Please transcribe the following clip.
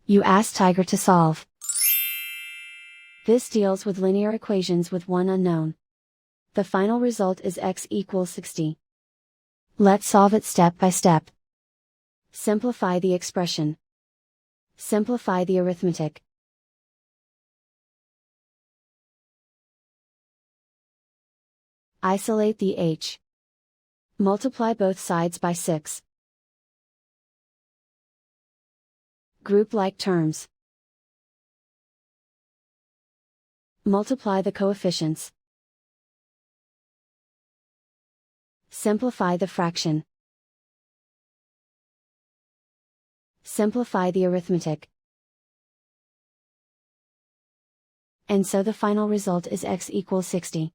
You ask Tiger to solve. This deals with linear equations with one unknown. The final result is x equals 60. Let's solve it step by step. Simplify the expression. Simplify the arithmetic. Isolate the h. Multiply both sides by 6. Group like terms. Multiply the coefficients. Simplify the fraction. Simplify the arithmetic. And so the final result is x equals 60.